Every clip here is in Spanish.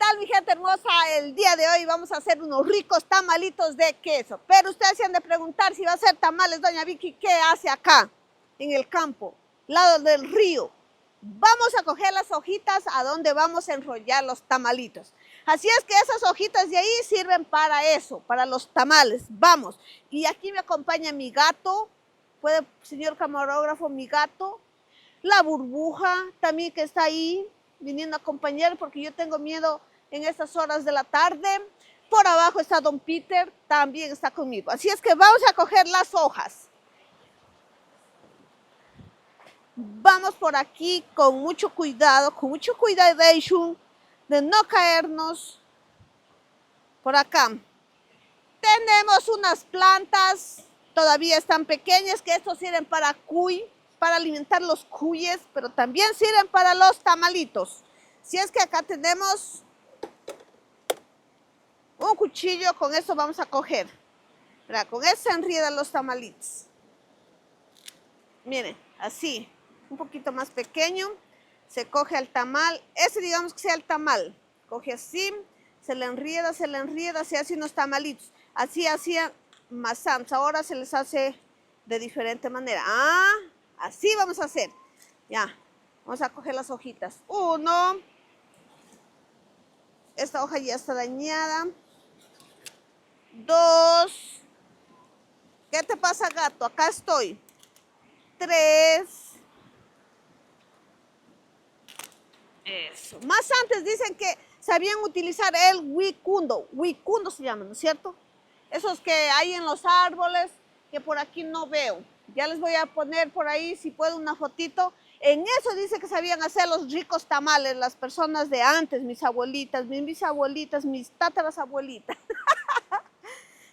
tal, mi gente hermosa? El día de hoy vamos a hacer unos ricos tamalitos de queso. Pero ustedes se han de preguntar si va a hacer tamales, doña Vicky, ¿qué hace acá en el campo, lado del río? Vamos a coger las hojitas a donde vamos a enrollar los tamalitos. Así es que esas hojitas de ahí sirven para eso, para los tamales. Vamos. Y aquí me acompaña mi gato. Puede, señor camarógrafo, mi gato. La burbuja también que está ahí viniendo a acompañar porque yo tengo miedo en estas horas de la tarde. Por abajo está don Peter, también está conmigo. Así es que vamos a coger las hojas. Vamos por aquí con mucho cuidado, de no caernos. Por acá tenemos unas plantas, todavía están pequeñas, que estos sirven para cuy, para alimentar los cuyes, pero también sirven para los tamalitos. Si es que acá tenemos un cuchillo, con eso vamos a coger. ¿Verdad? Con eso se enriedan los tamalitos. Miren, así, un poquito más pequeño, se coge al tamal, ese digamos que sea el tamal, coge así, se le enrieda, se hace unos tamalitos. Así hacían masantes, ahora se les hace de diferente manera. Así vamos a hacer. Ya, vamos a coger las hojitas. Uno, esta hoja ya está dañada. Dos, ¿qué te pasa, gato? Acá estoy. Tres. Eso. Más antes dicen que sabían utilizar el huicundo. Huicundo se llama, ¿no es cierto? Esos que hay en los árboles, que por aquí no veo. Ya les voy a poner por ahí, si puedo, una fotito. En eso dice que sabían hacer los ricos tamales, las personas de antes, mis abuelitas, mis bisabuelitas, mis tatarasabuelitas.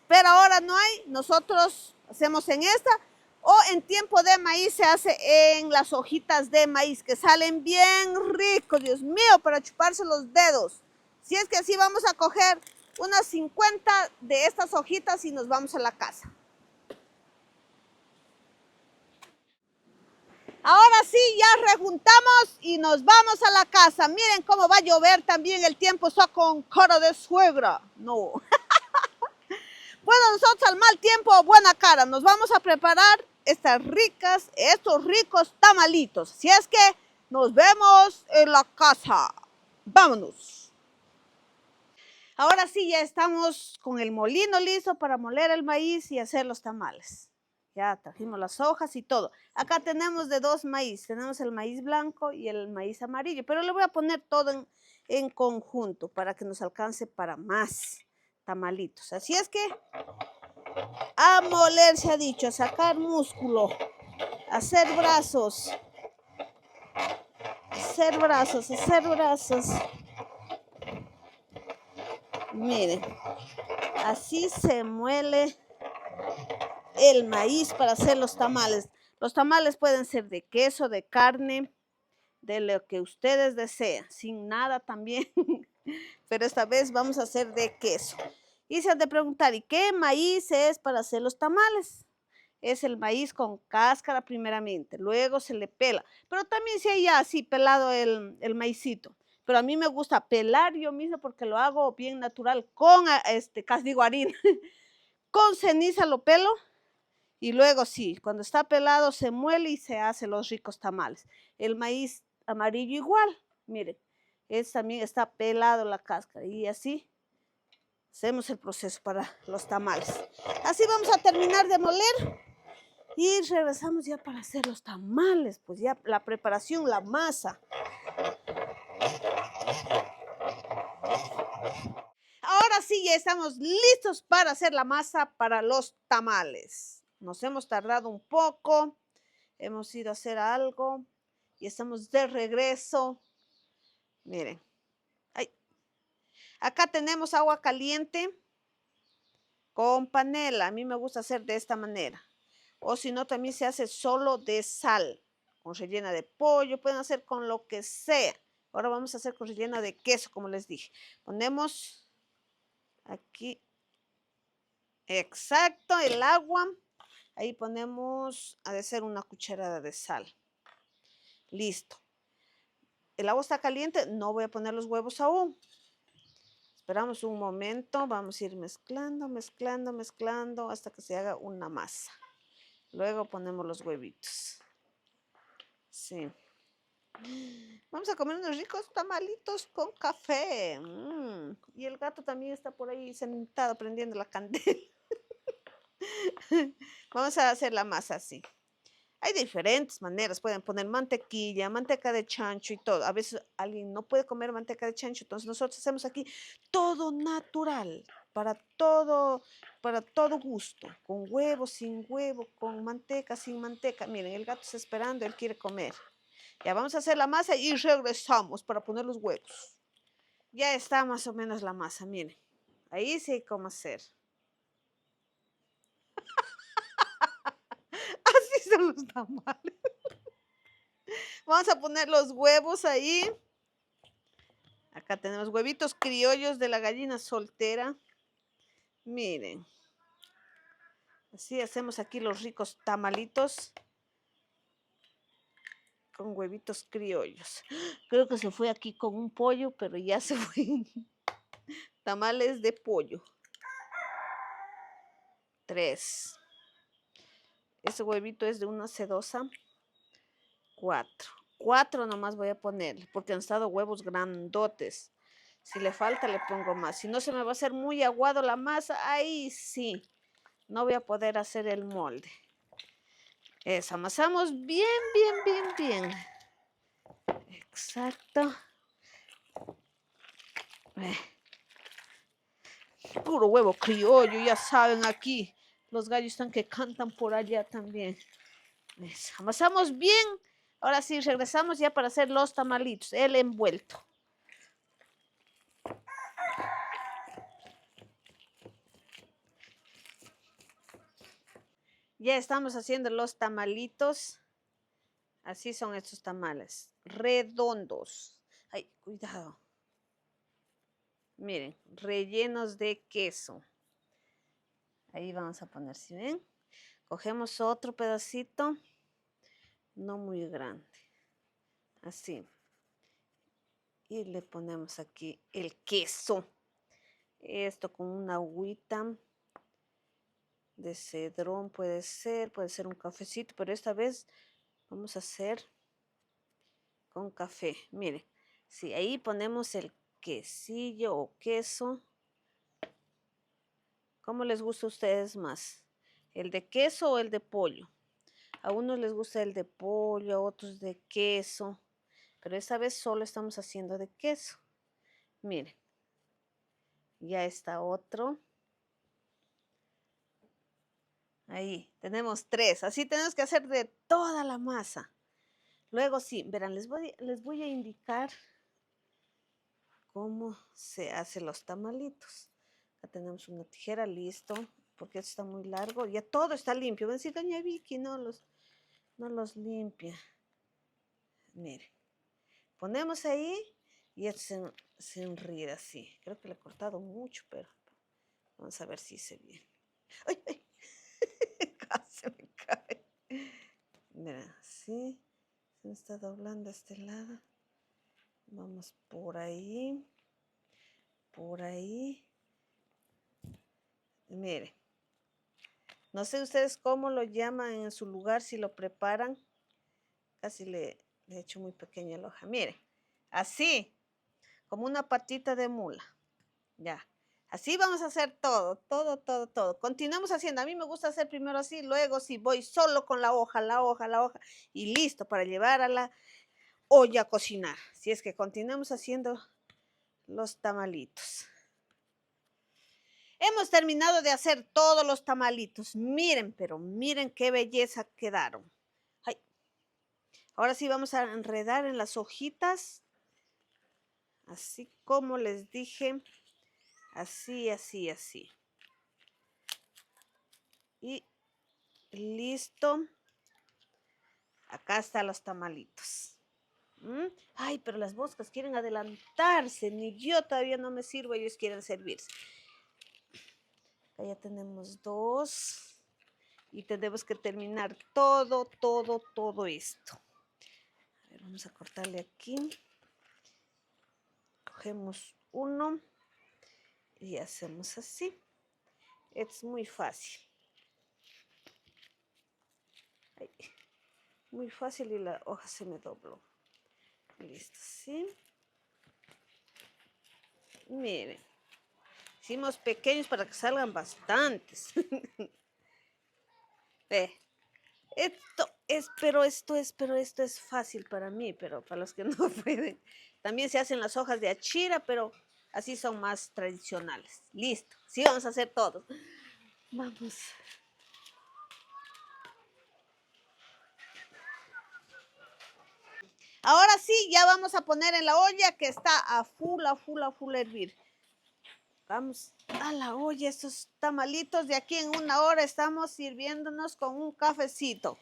Pero ahora no hay, nosotros hacemos en esta, o en tiempo de maíz se hace en las hojitas de maíz, que salen bien ricos, Dios mío, para chuparse los dedos. Si es que así vamos a coger unas 50 de estas hojitas y nos vamos a la casa. Ahora sí, ya rejuntamos y nos vamos a la casa. Miren cómo va a llover también, el tiempo está con cara de suegra. No. Bueno, nosotros al mal tiempo, buena cara, nos vamos a preparar estos ricos tamalitos. Si es que nos vemos en la casa. Vámonos. Ahora sí, ya estamos con el molino listo para moler el maíz y hacer los tamales. Ya trajimos las hojas y todo. Acá tenemos de dos maíz. Tenemos el maíz blanco y el maíz amarillo. Pero le voy a poner todo en conjunto para que nos alcance para más tamalitos. Así es que a moler se ha dicho, a sacar músculo, a hacer brazos, hacer brazos, hacer brazos. Miren, así se muele el maíz para hacer los tamales. Los tamales pueden ser de queso, de carne, de lo que ustedes deseen, sin nada también, pero esta vez vamos a hacer de queso. Y se han de preguntar, ¿y qué maíz es para hacer los tamales? Es el maíz con cáscara primeramente, luego se le pela, pero también si hay ya así pelado el maicito. Pero a mí me gusta pelar yo mismo porque lo hago bien natural, con casi digo harina, con ceniza lo pelo y luego sí, cuando está pelado se muele y se hace los ricos tamales. El maíz amarillo igual, miren, también está pelado la cáscara y así hacemos el proceso para los tamales. Así vamos a terminar de moler. Y regresamos ya para hacer los tamales, pues ya la preparación, la masa. Ahora sí, ya estamos listos para hacer la masa para los tamales. Nos hemos tardado un poco, hemos ido a hacer algo y estamos de regreso. Miren, ay, acá tenemos agua caliente con panela. A mí me gusta hacer de esta manera. O si no, también se hace solo de sal, con rellena de pollo, pueden hacer con lo que sea. Ahora vamos a hacer con rellena de queso, como les dije. Ponemos aquí, exacto, el agua. Ahí ponemos, ha de ser una cucharada de sal. Listo. El agua está caliente, no voy a poner los huevos aún. Esperamos un momento, vamos a ir mezclando, mezclando, mezclando hasta que se haga una masa. Luego ponemos los huevitos. Sí. Vamos a comer unos ricos tamalitos con café. Y el gato también está por ahí sentado prendiendo la candela. Vamos a hacer la masa así. Hay diferentes maneras, pueden poner mantequilla, manteca de chancho y todo. A veces alguien no puede comer manteca de chancho, entonces nosotros hacemos aquí todo natural, para todo gusto, con huevo, sin huevo, con manteca, sin manteca. Miren, el gato está esperando, él quiere comer. Ya vamos a hacer la masa y regresamos para poner los huevos. Ya está más o menos la masa, miren. Ahí sí hay cómo hacer. Así son los tamales. Vamos a poner los huevos ahí. Acá tenemos huevitos criollos de la gallina soltera. Miren. Así hacemos aquí los ricos tamalitos con huevitos criollos. Creo que se fue aquí con un pollo, pero ya se fue. Tamales de pollo. 3. Ese huevito es de una sedosa. 4. 4 nomás voy a poner, porque han estado huevos grandotes. Si le falta, le pongo más. Si no, se me va a hacer muy aguado la masa. Ahí sí. No voy a poder hacer el molde. Eso, amasamos bien, bien, bien, bien. Exacto. Puro huevo criollo, ya saben aquí. Los gallos están que cantan por allá también. Eso, amasamos bien. Ahora sí, regresamos ya para hacer los tamalitos, el envuelto. Ya estamos haciendo los tamalitos. Así son estos tamales, redondos. Ay, cuidado. Miren, rellenos de queso. Ahí vamos a poner, ¿sí ven? Cogemos otro pedacito, no muy grande. Así. Y le ponemos aquí el queso. Esto con una agüita de cedrón puede ser un cafecito, pero esta vez vamos a hacer con café. Mire, sí, ahí ponemos el quesillo o queso. ¿Cómo les gusta a ustedes más? ¿El de queso o el de pollo? A unos les gusta el de pollo, a otros de queso, pero esta vez solo estamos haciendo de queso. Miren, ya está otro. Ahí, tenemos 3. Así tenemos que hacer de toda la masa. Luego sí, verán, les voy a indicar cómo se hacen los tamalitos. Acá tenemos una tijera, listo, porque esto está muy largo. Ya todo está limpio. Ven, si doña Vicky no los limpia. Miren, ponemos ahí y esto se enrida así. Creo que le he cortado mucho, pero vamos a ver si se bien. ¡Ay, ay! Casi me cae. Mira, así. Se me está doblando este lado. Vamos por ahí. Por ahí. Mire. No sé ustedes cómo lo llaman en su lugar, si lo preparan. Casi le he hecho muy pequeña la hoja. Mire. Así. Como una patita de mula. Ya. Así vamos a hacer todo, todo, todo, todo. Continuamos haciendo. A mí me gusta hacer primero así, luego sí voy solo con la hoja, y listo para llevar a la olla a cocinar. Si es que continuamos haciendo los tamalitos. Hemos terminado de hacer todos los tamalitos. Miren, pero miren qué belleza quedaron. Ay. Ahora sí vamos a enredar en las hojitas. Así como les dije. Así, así, así. Y listo. Acá están los tamalitos. Ay, pero las moscas quieren adelantarse. Ni yo todavía no me sirvo, ellos quieren servirse. Acá ya tenemos 2. Y tenemos que terminar todo, todo, todo esto. A ver, vamos a cortarle aquí. Cogemos uno. Y hacemos así. Es muy fácil. Ahí. Muy fácil y la hoja se me dobló. Listo, ¿sí? Miren. Hicimos pequeños para que salgan bastantes. Ve. Esto es fácil para mí, pero para los que no pueden. También se hacen las hojas de achira, pero así son más tradicionales. Listo. Sí, vamos a hacer todos. Vamos. Ahora sí, ya vamos a poner en la olla que está a full a hervir. Vamos a la olla, estos tamalitos de aquí en una hora estamos sirviéndonos con un cafecito.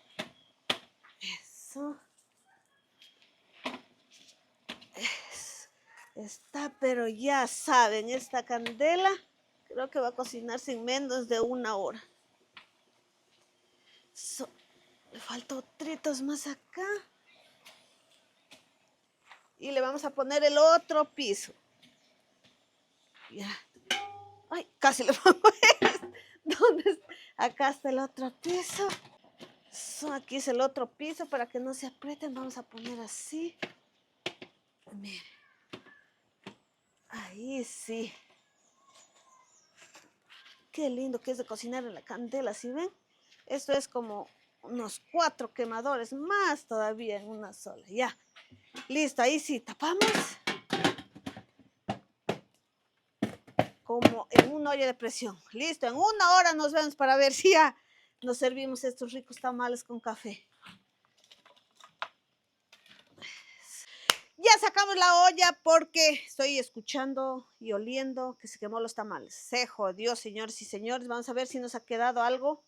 Eso. Está, pero ya saben, esta candela creo que va a cocinarse en menos de una hora. Le faltan tritos más acá. Y le vamos a poner el otro piso. Ya. Ay, casi le pongo esto. ¿Dónde está? Acá está el otro piso. Aquí es el otro piso para que no se aprieten. Vamos a poner así. Miren. Ahí sí. Qué lindo que es de cocinar en la candela, ¿sí ven? Esto es como unos 4 quemadores más todavía en una sola. Ya. Listo, ahí sí, tapamos. Como en una olla de presión. Listo, en una hora nos vemos para ver si ya nos servimos estos ricos tamales con café. Ya sacamos la olla porque estoy escuchando y oliendo que se quemó los tamales. Se jodió, señores y señores. Vamos a ver si nos ha quedado algo.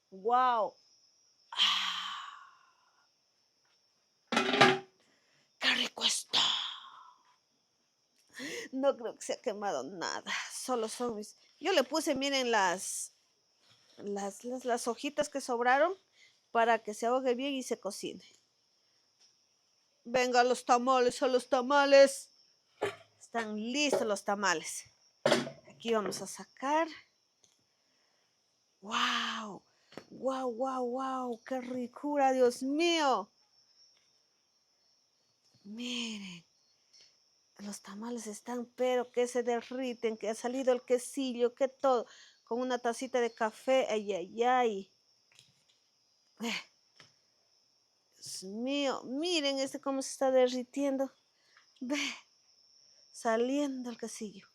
¡Wow! ¡Qué rico está! No creo que se ha quemado nada. Solo son mis... Yo le puse, miren, las hojitas que sobraron para que se ahogue bien y se cocine. Venga, los tamales, a los tamales. Están listos los tamales. Aquí vamos a sacar. ¡Wow! ¡Wow, wow, wow! ¡Qué ricura, Dios mío! Miren, los tamales están, pero que se derriten, que ha salido el quesillo, que todo, con una tacita de café. ¡Ay, ay, ay! Dios mío, miren este cómo se está derritiendo. Ve, saliendo el quesillo.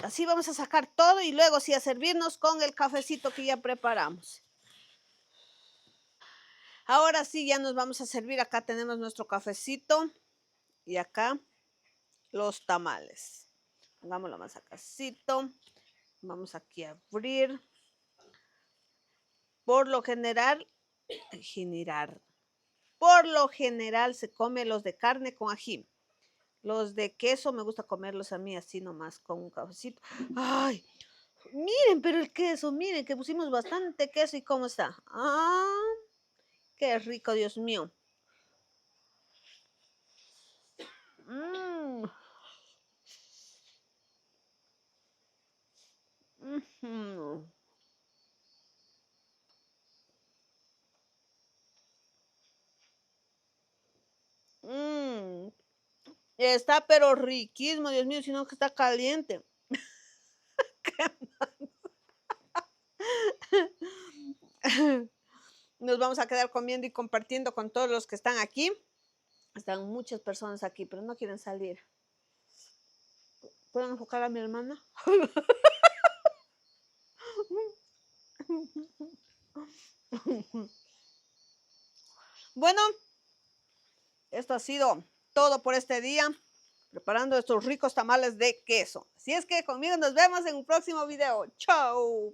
Así vamos a sacar todo y luego sí a servirnos con el cafecito que ya preparamos. Ahora sí ya nos vamos a servir. Acá tenemos nuestro cafecito y acá los tamales. Pongámoslo más acácito. Vamos aquí a abrir. Por lo general se come los de carne con ají. Los de queso me gusta comerlos a mí así nomás con un cafecito. ¡Ay! Miren, pero el queso, miren que pusimos bastante queso y cómo está. ¡Ah! ¡Qué rico, Dios mío! Mmm. Está pero riquísimo, Dios mío, sino que está caliente. Nos vamos a quedar comiendo y compartiendo con todos los que están aquí. Están muchas personas aquí, pero no quieren salir. ¿Pueden enfocar a mi hermana? Bueno, esto ha sido todo por este día, preparando estos ricos tamales de queso. Así es que conmigo nos vemos en un próximo video. ¡Chao!